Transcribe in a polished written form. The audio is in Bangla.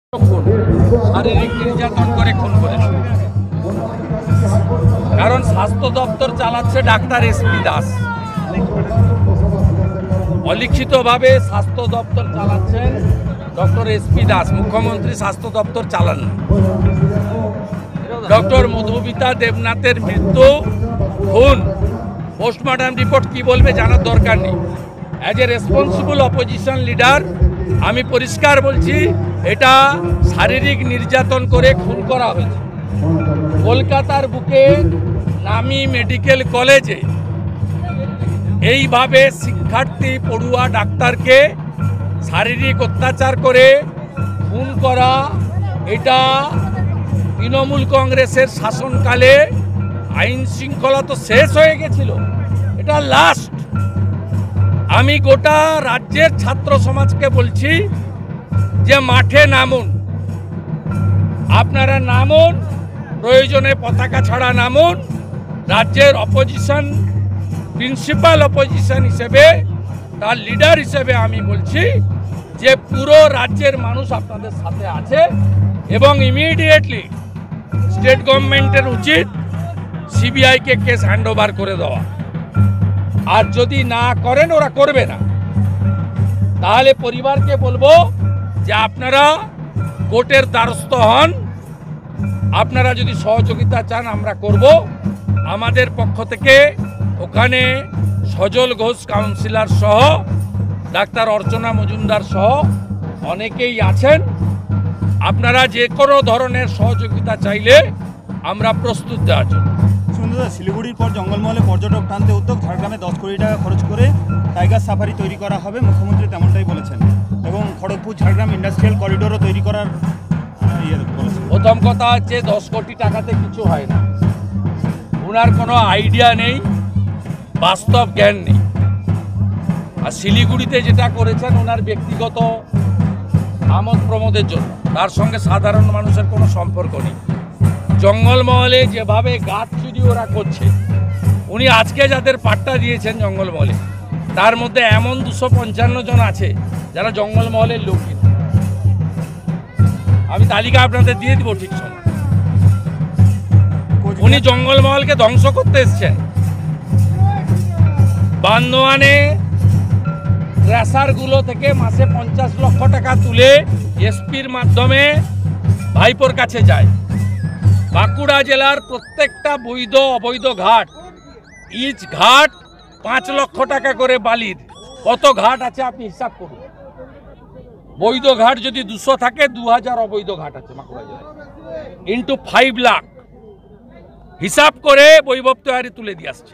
শারীরিক নির্যাতন করে খুন করেছে। কারণ স্বাস্থ্য দপ্তর চালাচ্ছে ডাক্তার এসপি দাস, অলিখিতভাবে স্বাস্থ্য দপ্তর চালাচ্ছেন ডক্টর এসপি দাস। মুখ্যমন্ত্রী স্বাস্থ্য দপ্তর চালান না। ডক্টর মধুমিতা দেবনাথের মৃত্যু খুন, পোস্টমর্টম রিপোর্ট কি বলবে জানার দরকার নেই। As a responsible opposition leader আমি পরিষ্কার বলছি, এটা শারীরিক নির্যাতন করে খুন করা হয়েছে। কলকাতার বুকে নামি মেডিকেল কলেজে এইভাবে শিক্ষার্থী পড়ুয়া ডাক্তারকে শারীরিক অত্যাচার করে খুন করা, এটা তৃণমূল কংগ্রেসের শাসনকালে আইন শৃঙ্খলা তো শেষ হয়ে গেছিল, এটা লাস্ট। আমি গোটা রাজ্যের ছাত্র সমাজকে বলছি যে মাঠে নামুন, আপনারা নামুন, প্রয়োজনে পতাকা ছাড়া নামুন। রাজ্যের অপোজিশন, প্রিন্সিপাল অপোজিশন হিসেবে, তার লিডার হিসেবে আমি বলছি যে পুরো রাজ্যের মানুষ আপনাদের সাথে আছে এবং ইমিডিয়েটলি স্টেট গভর্নমেন্টের উচিত সিবিআইকে কেস হ্যান্ডওভার করে দেওয়া। আর যদি না করেন, ওরা করবে না, তাহলে পরিবারকে বলবো যে আপনারা কোর্টের দ্বারস্থ হন। আপনারা যদি সহযোগিতা চান আমরা করব। আমাদের পক্ষ থেকে ওখানে সজল ঘোষ কাউন্সিলর সহ, ডাক্তার অর্চনা মজুমদার সহ অনেকেই আছেন। আপনারা যে কোনো ধরনের সহযোগিতা চাইলে আমরা প্রস্তুত দেওয়ার জন্য। শিলিগুড়ির পর জঙ্গলমহলে পর্যটক টানতে উদ্যোগ, ঝাড়গ্রামে 10 কোটি টাকা খরচ করে টাইগার সাফারি তৈরি করা হবে, মুখ্যমন্ত্রী তেমনটাই বলেছেন। এবং খড়গপুর ঝাড়গ্রাম ইন্ডাস্ট্রিয়াল করিডোরও তৈরি করার বলেছেন। প্রথম কথা হচ্ছে 10 কোটি টাকাতে কিছু হয় না। ওনার কোনো আইডিয়া নেই, বাস্তব জ্ঞান নেই। আর শিলিগুড়িতে যেটা করেছেন ওনার ব্যক্তিগত আমোদ প্রমোদের জন্য, তার সঙ্গে সাধারণ মানুষের কোনো সম্পর্ক নেই। জঙ্গলমহলে যেভাবে গাছ চুরি ওরা করছে, উনি আজকে যাদের পাট্টা দিয়েছেন জঙ্গলমহলে, তার মধ্যে এমন 255 জন আছে যারা জঙ্গলমহলের লোকই। আমি তালিকা আপনাদের দিয়ে দিব ঠিক সময়। উনি জঙ্গলমহলকে ধ্বংস করতে এসছেন। বান্দোয়ানে ক্র্যাশারগুলো থেকে মাসে 50 লক্ষ টাকা তুলে এসপির মাধ্যমে ভাইপোর কাছে যায়। বাঁকুড়া জেলার প্রত্যেকটা বৈধ অবৈধ ঘাট, ইচ ঘাট 5 লক্ষ টাকা করে বালির। কত ঘাট আছে আপনি হিসাব করুন। বৈধ ঘাট যদি 200 থাকে, 2000 অবৈধ ঘাট আছে বাঁকুড়া জেলায়, ইন্টু 5 লাখ হিসাব করে বৈভব তৈরি তুলে দিয়ে আসছে।